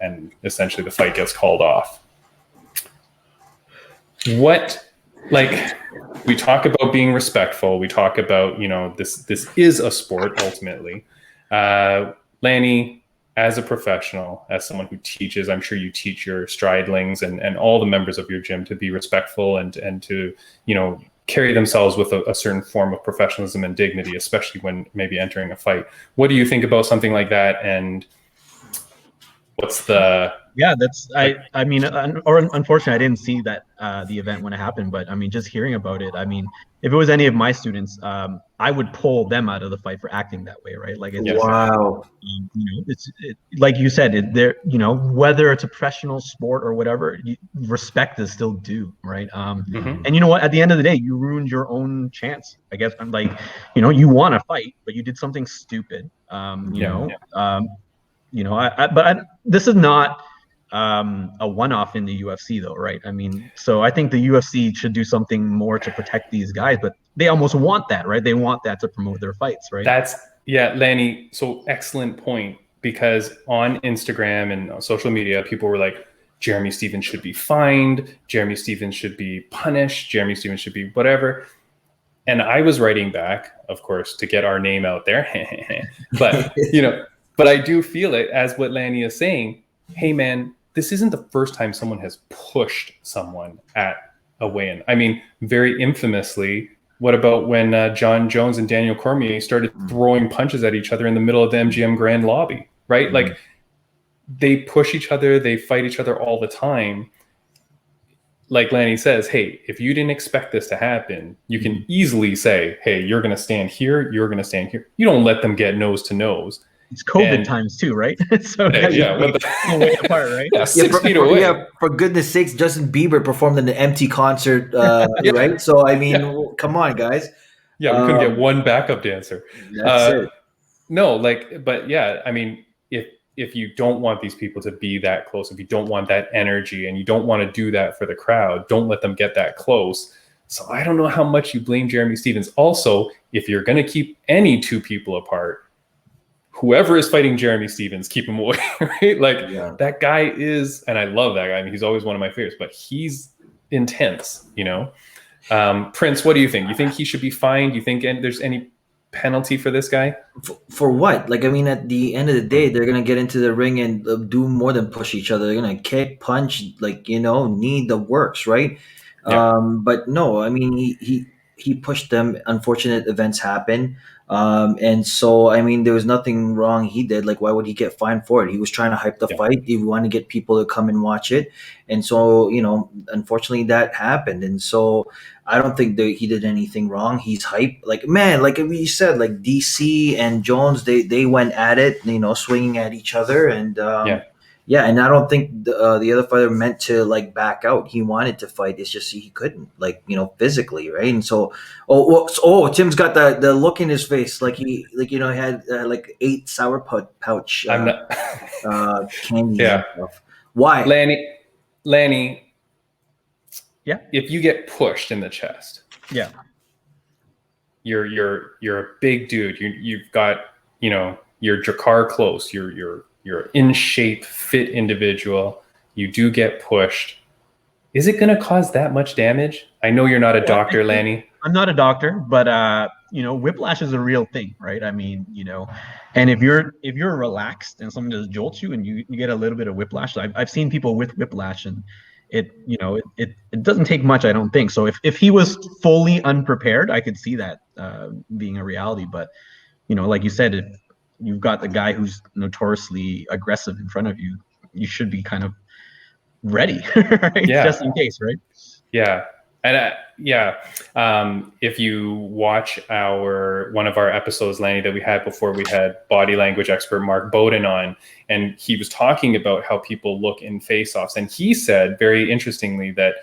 and essentially the fight gets called off. We talk about being respectful. We talk about, this is a sport ultimately. Lanny, as a professional, as someone who teaches, I'm sure you teach your stridelings and all the members of your gym to be respectful and to, carry themselves with a certain form of professionalism and dignity, especially when maybe entering a fight. What do you think about something like that? And what's the... Yeah, unfortunately, I didn't see that the event when it happened, but I mean, just hearing about it, I mean, if it was any of my students, I would pull them out of the fight for acting that way, right? Like, Wow. Like you said, whether it's a professional sport or whatever, respect is still due, right? And you know what? At the end of the day, you ruined your own chance. I guess I'm like, you want to fight, but you did something stupid. This is not a one-off in the UFC though, right? I mean, so I think the UFC should do something more to protect these guys, but they almost want that, right? They want that to promote their fights, right? Lanny, so excellent point, because on Instagram and social media, people were like, Jeremy Stevens should be fined, Jeremy Stevens should be punished, Jeremy Stevens should be whatever. And I was writing back, of course, to get our name out there. But, but I do feel it as what Lanny is saying. Hey, man, this isn't the first time someone has pushed someone at a weigh-in. I mean, very infamously, what about when John Jones and Daniel Cormier started throwing punches at each other in the middle of the MGM Grand lobby, right? Mm-hmm. Like, they push each other, they fight each other all the time. Like Lanny says, hey, if you didn't expect this to happen, you can easily say, hey, you're going to stand here, you're going to stand here. You don't let them get nose to nose. It's COVID times too, right? So way apart, right? Yeah, 6 feet away. Yeah, for goodness sakes, Justin Bieber performed in an empty concert, right? So I mean, come on, guys. Yeah, we couldn't get one backup dancer. That's it. No, but yeah, I mean, if you don't want these people to be that close, if you don't want that energy, and you don't want to do that for the crowd, don't let them get that close. So I don't know how much you blame Jeremy Stevens. Also, if you're going to keep any two people apart, whoever is fighting Jeremy Stevens, keep him away, right? Like Yeah. that guy is, and I love that guy. I mean, he's always one of my favorites, but he's intense, you know? Prince, what do you think? You think he should be fined? You think there's any penalty for this guy? For what? Like, I mean, at the end of the day, they're gonna get into the ring and do more than push each other. They're gonna kick, punch, like, knee the works, right? Yeah. But no, I mean, he pushed them. Unfortunate events happen, and so I mean, there was nothing wrong he did. Like, why would he get fined for it? He was trying to hype the fight. He wanted to get people to come and watch it, and so unfortunately, that happened. And so I don't think that he did anything wrong. He's hype. Like, man, like you said, like DC and Jones, they went at it, swinging at each other, and yeah, and I don't think the other fighter meant to like back out. He wanted to fight. It's just he couldn't, like, physically, right? And so, Tim's got the look in his face, like he had like 8 sour pouch I'm not. candy. Yeah. And stuff. Why, Lanny? Yeah. If you get pushed in the chest, Yeah. you're a big dude. You've got you're Jakar close. You're in shape, fit individual. You do get pushed. Is it going to cause that much damage? I know you're not a doctor, Lanny. I'm not a doctor, but whiplash is a real thing, right? I mean, and if you're relaxed and someone just jolts you and you get a little bit of whiplash, I've seen people with whiplash, and it doesn't take much, I don't think. So if he was fully unprepared, I could see that being a reality. But like you said, if you've got the guy who's notoriously aggressive in front of you, you should be kind of ready, right? Yeah. Just in case, right? Yeah. And if you watch one of our episodes, Lanny, that we had before, we had body language expert Mark Bowden on, and he was talking about how people look in face-offs. And he said, very interestingly, that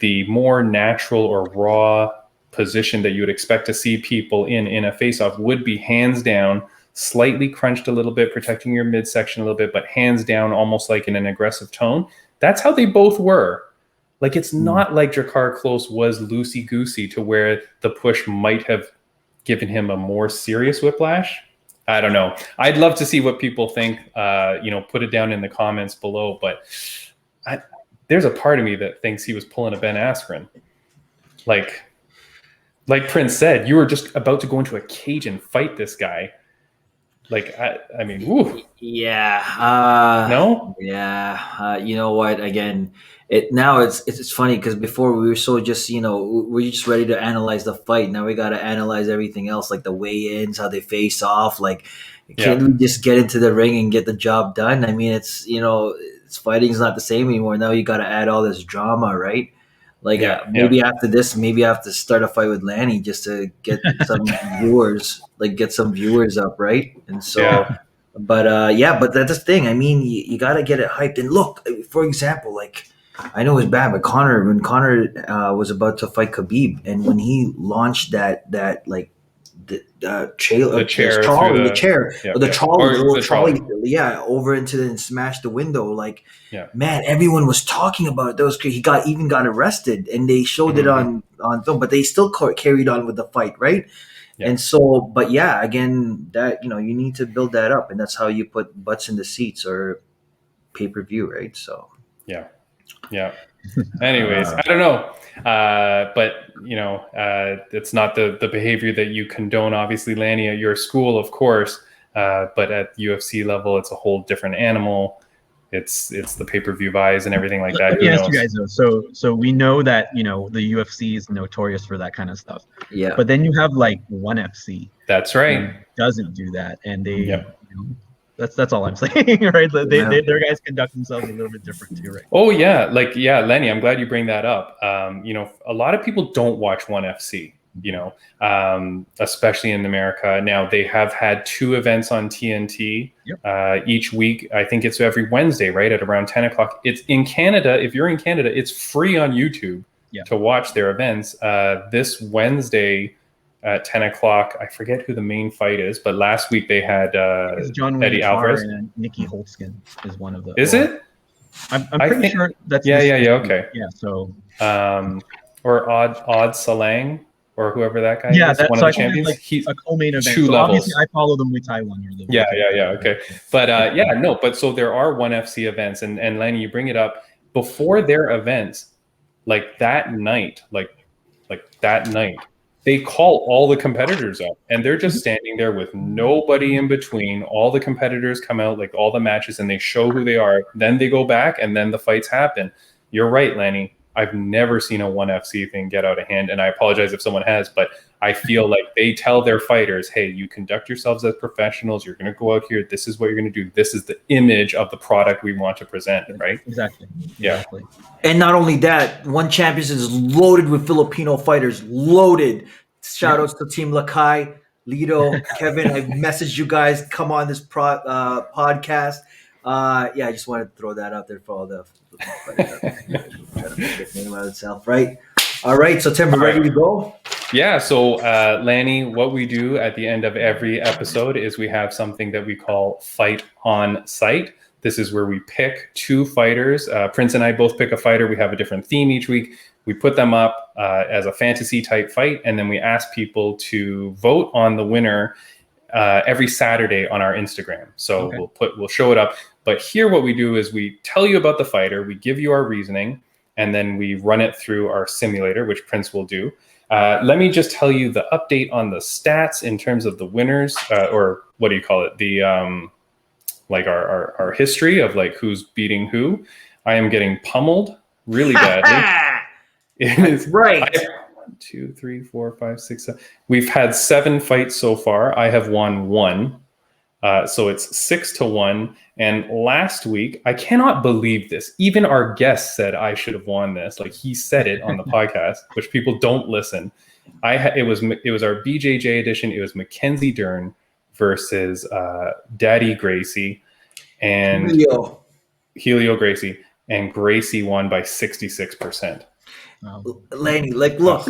the more natural or raw position that you would expect to see people in a face-off would be hands down, slightly crunched a little bit, protecting your midsection a little bit, but hands down, almost like in an aggressive tone. That's how they both were. Like, it's not like Jakar Close was loosey-goosey to where the push might have given him a more serious whiplash. I don't know. I'd love to see what people think. Put it down in the comments below. But there's a part of me that thinks he was pulling a Ben Askren. Like Prince said, you were just about to go into a cage and fight this guy. Like, I mean, woo. Yeah. No? Yeah. You know what? Again, it's funny because before we were so just, we're just ready to analyze the fight. Now we got to analyze everything else, like the weigh-ins, how they face off. Like, can't we just get into the ring and get the job done? I mean, it's fighting's not the same anymore. Now you got to add all this drama, right? Like, maybe after this, maybe I have to start a fight with Lanny just to get some viewers, up, right? And so, but that's the thing. I mean, you got to get it hyped. And look, for example, like, I know it's bad, but when Conor was about to fight Khabib, and when he launched that like the trolley, over into and smashed the window. Like, man, everyone was talking about it. That was crazy. He even got arrested, and they showed it on film, but they still carried on with the fight, right? Yeah. And so, but again, that you need to build that up, and that's how you put butts in the seats or pay-per-view, right? So yeah. Anyways, I don't know. But it's not the behavior that you condone, obviously, Lanny, at your school, of course. But at UFC level, it's a whole different animal. It's the pay-per-view buys and everything like that. Let me ask you guys though. So we know that the UFC is notorious for that kind of stuff. Yeah. But then you have like ONE FC. That's right. Doesn't do that, and they. That's all I'm saying, right? Their guys conduct themselves a little bit different too, right? Oh yeah, Lenny, I'm glad you bring that up. A lot of people don't watch ONE FC, especially in America. Now they have had 2 events on TNT each week. I think it's every Wednesday, right, at around 10 o'clock. It's in Canada. If you're in Canada, it's free on YouTube to watch their events. This Wednesday at 10 o'clock, I forget who the main fight is, but last week they had Eddie Alvarez and Nikki Holtzkin is one of the. Is it? I'm pretty sure that's. Okay. Yeah. So. Or Odd Salang, or whoever that guy Yeah, is, that, one so of I the think there's champions. like He's a co-main event. two So levels. obviously I follow the Muay Thai one or the Yeah. Okay. But yeah, no, but so there are ONE FC events, and Lanny, you bring it up before their events, like that night, they call all the competitors up, and they're just standing there with nobody in between. All the competitors come out, like all the matches, and they show who they are. Then they go back, and then the fights happen. You're right, Lanny. I've never seen a ONE FC thing get out of hand, and I apologize if someone has, but I feel like they tell their fighters, hey, you conduct yourselves as professionals. You're going to go out here. This is what you're going to do. This is the image of the product we want to present, right? Exactly. Yeah. And not only that, One Champions is loaded with Filipino fighters. Loaded. Shout outs to Team Lakai, Lido, Kevin. I've messaged you guys. Come on this podcast. Yeah, I just wanted to throw that out there for all the fighters. Trying to make a name out of itself, right? All right, so Tim, we're ready to go? Yeah, so Lanny, what we do at the end of every episode is we have something that we call Fight on Sight. This is where we pick two fighters. Prince and I both pick a fighter. We have a different theme each week. We put them up as a fantasy type fight, and then we ask people to vote on the winner every Saturday on our Instagram. So we'll show it up. But here what we do is we tell you about the fighter, we give you our reasoning, and then we run it through our simulator, which Prince will do. Let me just tell you the update on the stats in terms of the winners, or what do you call it? The like our history of like who's beating who. I am getting pummeled really badly. That's right. 1, 2, 3, 4, 5, 6, 7. We've had 7 fights so far. I have won 1. So it's 6-1. And last week, I cannot believe this. Even our guest said I should have won this. Like he said it on the podcast, which people don't listen. It was our BJJ edition. It was Mackenzie Dern versus Daddy Gracie and Helio Gracie, and Gracie won by 66%. Lanny, look,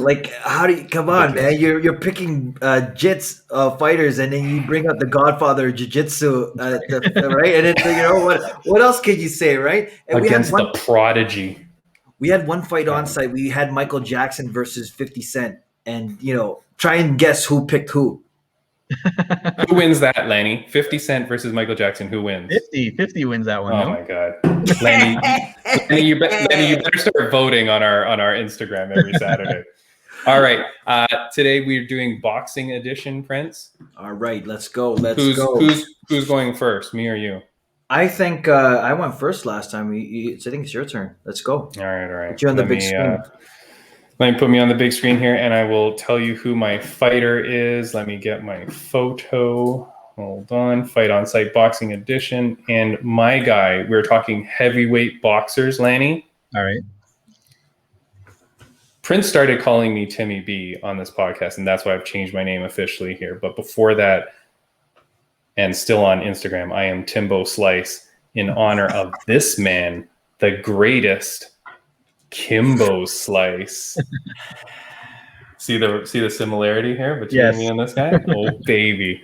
how do you come on, man? You're picking jits fighters, and then you bring up the Godfather of Jiu-Jitsu, right? And then what else could you say, right? And against the prodigy. We had one fight on site. We had Michael Jackson versus 50 Cent, and try and guess who picked who. Who wins that, Lanny? 50 Cent versus Michael Jackson. Who wins? 50 wins that one. Oh my God, Lanny, you better start voting on our Instagram every Saturday. All right, today we're doing boxing edition, Prince. All right, let's go. Who's going first, me or you? I think I went first last time. So I think it's your turn. Let's go. All right. Put you on the big screen. Let me put me on the big screen here, and I will tell you who my fighter is. Let me get my photo. Hold on. Fight on Sight Boxing Edition. And my guy, we're talking heavyweight boxers, Lanny. All right. Prince started calling me Timmy B on this podcast, and that's why I've changed my name officially here. But before that, and still on Instagram, I am Timbo Slice in honor of this man, the greatest, Kimbo Slice. See the similarity here between me and this guy? Oh, baby.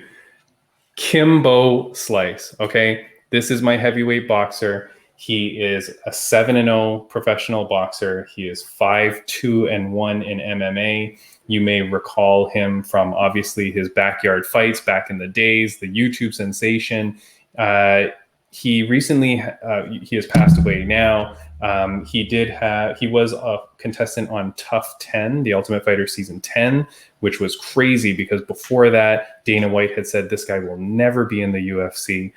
Kimbo Slice, okay? This is my heavyweight boxer. He is a 7-0 professional boxer. He is 5-2-1 in MMA. You may recall him from obviously his backyard fights back in the days, the YouTube sensation. He recently he has passed away now. He was a contestant on Tough 10, The Ultimate Fighter Season 10, which was crazy because before that, Dana White had said this guy will never be in the UFC.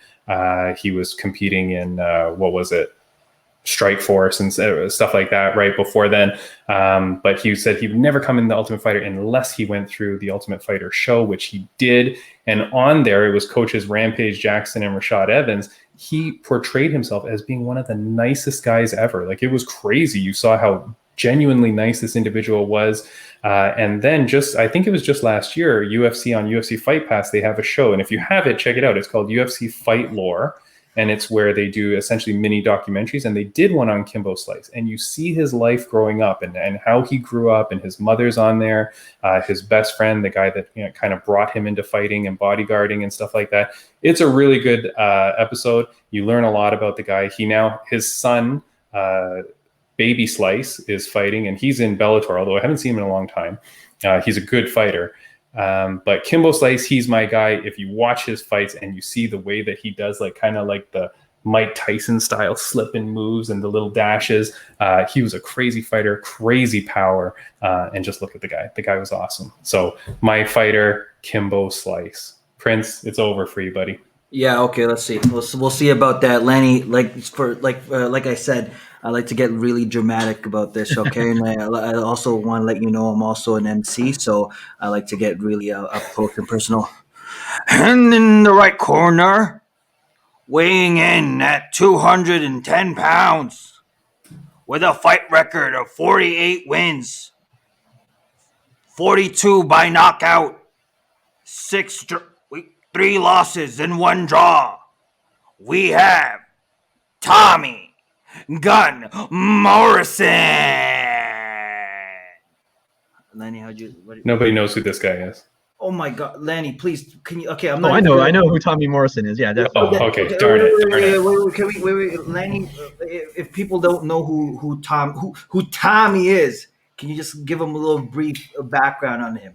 He was competing in, Strike Force and stuff like that right before then. But he said he would never come in the Ultimate Fighter unless he went through the Ultimate Fighter show, which he did. And on there, it was coaches Rampage Jackson and Rashad Evans. He portrayed himself as being one of the nicest guys ever. Like, it was crazy. You saw how genuinely nice this individual was. And then I think it was just last year, UFC on UFC Fight Pass, they have a show. And if you have it, check it out. It's called UFC Fight Lore. And it's where they do essentially mini documentaries. And they did one on Kimbo Slice. And you see his life growing up and how he grew up, and his mother's on there, his best friend, the guy that kind of brought him into fighting and bodyguarding and stuff like that. It's a really good episode. You learn a lot about the guy. His son, Baby Slice is fighting, and he's in Bellator, although I haven't seen him in a long time. He's a good fighter. But Kimbo Slice, he's my guy. If you watch his fights and you see the way that he does, like kind of like the Mike Tyson style slipping moves and the little dashes, he was a crazy fighter, crazy power. And just look at the guy. The guy was awesome. So my fighter, Kimbo Slice. Prince, it's over for you, buddy. Yeah, okay, let's see. We'll see about that, Lanny. Like I said, I like to get really dramatic about this, okay? And I also want to let you know I'm also an MC, so I like to get really up close and personal. And in the right corner, weighing in at 210 pounds, with a fight record of 48 wins, 42 by knockout, 3 losses and 1 draw. We have Tommy Gun Morrison. Lanny, Nobody knows who this guy is. Oh my God, Lanny, please, can you? Okay, I'm not. I know who Tommy Morrison is. Yeah, definitely. Oh, okay. Darn it. Wait, Lanny. If people don't know who Tommy is, can you just give them a little brief background on him?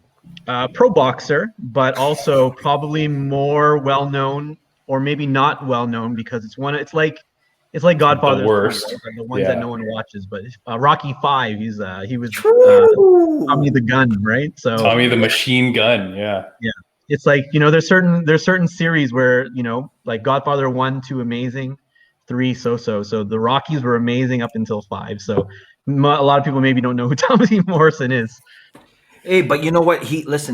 Pro boxer, but also probably more well known, or maybe not well known, because it's like Godfather. The worst. The ones that no one watches. But Rocky V, he was Tommy the Gun, right? So Tommy the Machine Gun, yeah. Yeah. It's like, there's certain series where, like Godfather 1, 2 amazing, 3 so-so. So the Rockies were amazing up until 5. So a lot of people maybe don't know who Tommy Morrison is. Hey, but you know what?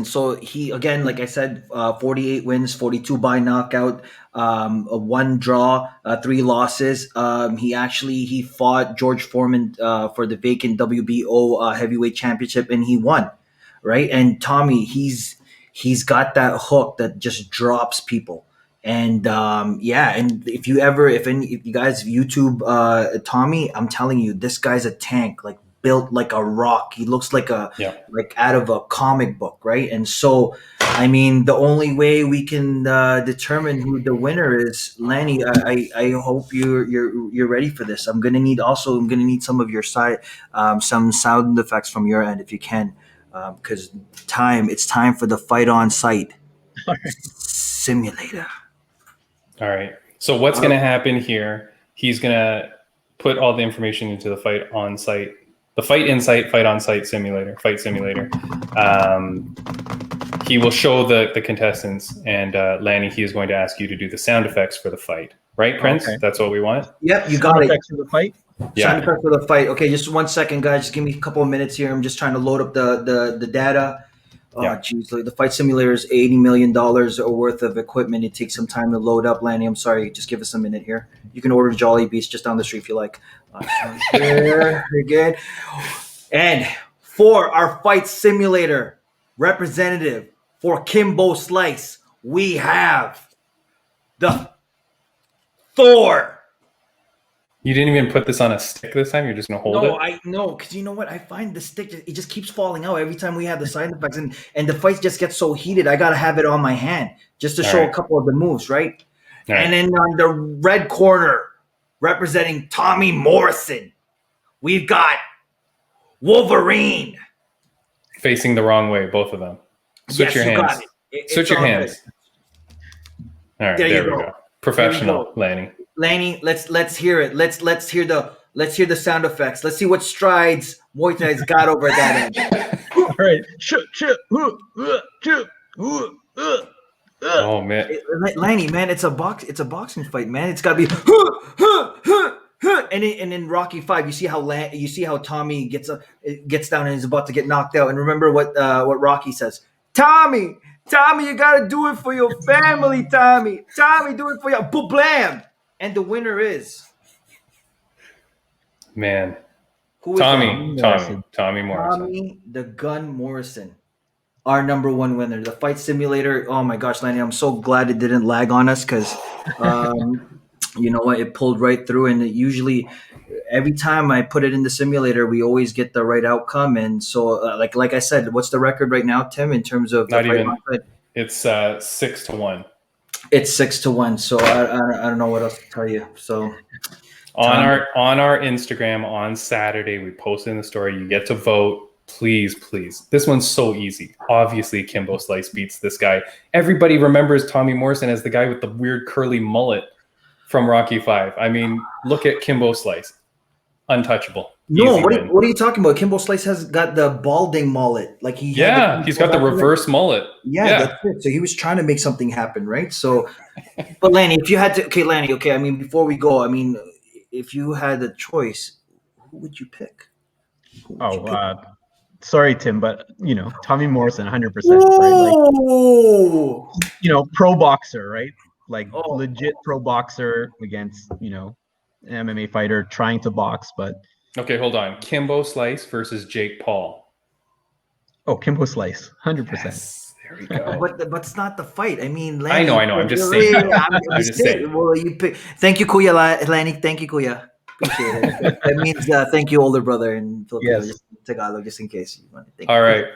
So he, again, like I said, 48 wins, 42 by knockout, 1 draw, 3 losses. He fought George Foreman for the vacant WBO heavyweight championship, and he won, right? And Tommy, he's got that hook that just drops people. And and if you guys YouTube Tommy, I'm telling you, this guy's a tank, like built like a rock. He looks like like out of a comic book, right? And so, I mean, the only way we can determine who the winner is, Lanny, I hope you're ready for this. I'm gonna need some of your some sound effects from your end if you can, because it's time for the Fight on Sight simulator. All right. So what's going to happen here? He's going to put all the information into the Fight on Sight, the Fight on Sight simulator, fight simulator. He will show the contestants, and Lanny, he is going to ask you to do the sound effects for the fight. Right, Prince? Okay. That's what we want? Yep, you got sound it. Effects for the fight? Yeah. Sound effects for the fight. Okay, just 1 second, guys. Just give me a couple of minutes here. I'm just trying to load up the data. Oh, geez. The fight simulator is $80 million worth of equipment. It takes some time to load up, Lanny. I'm sorry. Just give us a minute here. You can order Jolly Beast just down the street if you like. Here, again. And for our fight simulator representative for Kimbo Slice, we have the Thor. You didn't even put this on a stick this time? You're just going to hold it? No, because you know what? I find the stick, it just keeps falling out every time we have the side effects. And the fights just get so heated, I got to have it on my hand just to show a couple of the moves, right? And then on the red corner, representing Tommy Morrison, we've got Wolverine. Facing the wrong way, both of them. Switch your hands. Switch your hands. All right, there we go. Professional, Lanny. Lanny, let's hear it. Let's hear the sound effects. Let's see what strides Muay Thai's got over that end. All right. Oh man, Lanny, man, it's a boxing fight, man. It's got to be. And in Rocky V, you see how Tommy gets down and is about to get knocked out. And remember what Rocky says: Tommy, you gotta do it for your family, Tommy, do it for your blam. And the winner is Tommy Morrison. Tommy the Gun Morrison, our number 1 winner. The fight simulator. Oh my gosh, Lanny, I'm so glad it didn't lag on us because you know what, it pulled right through. And it usually, every time I put it in the simulator, we always get the right outcome. And so, like I said, what's the record right now, Tim, in terms of not even? It's 6-1. It's 6-1. So I don't know what else to tell you. So On our Instagram on Saturday, we posted in the story. You get to vote. Please, please. This one's so easy. Obviously, Kimbo Slice beats this guy. Everybody remembers Tommy Morrison as the guy with the weird curly mullet from Rocky V. I mean, look at Kimbo Slice. Untouchable. No, what are you talking about? Kimbo Slice has got the balding mullet. Like he's got the reverse mullet. Yeah, that's it. So he was trying to make something happen, right? So, but Lanny, if you had to, Lanny, I mean, before we go, I mean, if you had a choice, who would you pick? Sorry, Tim, but Tommy Morrison, 100%. Right? Like, pro boxer, right? Like legit pro boxer against an MMA fighter trying to box, but okay, hold on. Kimbo Slice versus Jake Paul. Oh, Kimbo Slice, 100%. Yes, there we go. but it's not the fight. I mean, Lanny, I know. I'm just saying. I'm just saying. Well, you pick. Thank you, Kuya, Lanny. Thank you, Kuya. Appreciate it. That means thank you, older brother in Filipino, just Tagalog, just in case you want to. All right.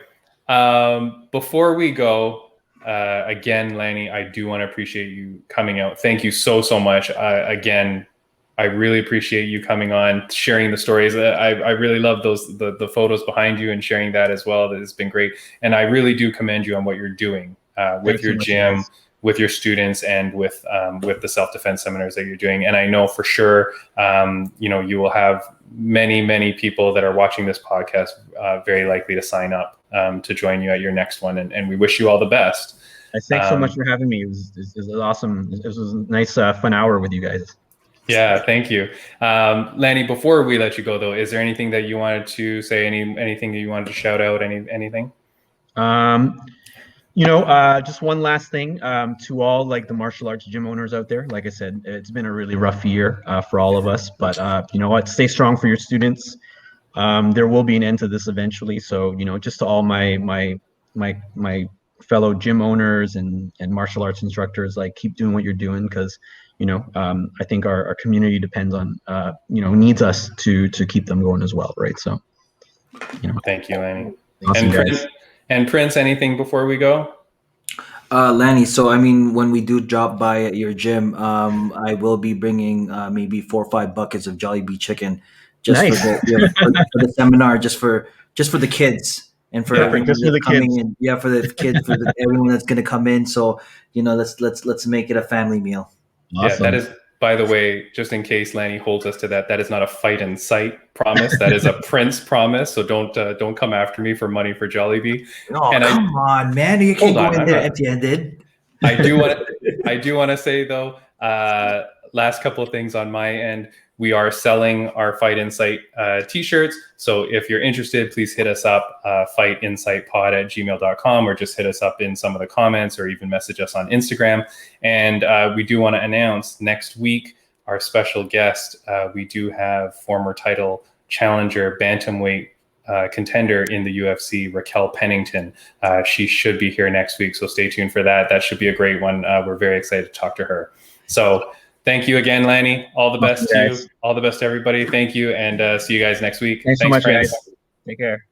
Before we go, again, Lanny, I do want to appreciate you coming out. Thank you so much. Again, I really appreciate you coming on, sharing the stories. I really love the photos behind you and sharing that as well. That has been great, and I really do commend you on what you're doing with your gym, with your students, and with the self-defense seminars that you're doing. And I know for sure, you will have many people that are watching this podcast very likely to sign up to join you at your next one. And we wish you all the best. Thanks so much for having me. It was awesome. It was a nice, fun hour with you guys. Yeah, thank you. Lanny, before we let you go, though, is there anything that you wanted to say, anything that you wanted to shout out, anything? Just one last thing to all like the martial arts gym owners out there. Like I said, it's been a really rough year for all of us, but you know what? Stay strong for your students. There will be an end to this eventually. So, just to all my fellow gym owners and martial arts instructors, like keep doing what you're doing, because I think our community depends on needs us to keep them going as well, right? So thank you, Lanny. Awesome, and Prince, anything before we go? Lanny, so I mean, when we do drop by at your gym, I will be bringing maybe 4 or 5 buckets of Jollibee chicken just nice. for the seminar, just for the kids. And for everyone just for the coming kids. in, for the kids, everyone that's going to come in. So let's make it a family meal. Awesome. Yeah, that is, by the way, just in case Lanny holds us to that, that is not a Fight in Sight promise. That is a Prince promise. So don't come after me for money for Jollibee. Oh, come on, man! You can't go in there empty-handed. I do want to say though, last couple of things on my end. We are selling our Fight Insight t-shirts. So if you're interested, please hit us up, fightinsightpod@gmail.com, or just hit us up in some of the comments, or even message us on Instagram. And we do want to announce next week our special guest. We do have former title challenger, bantamweight contender in the UFC, Raquel Pennington. She should be here next week, so stay tuned for that. That should be a great one. We're very excited to talk to her. So thank you again, Lanny. All the best to you. All the best to everybody. Thank you, and see you guys next week. Thanks so much, guys. Take care.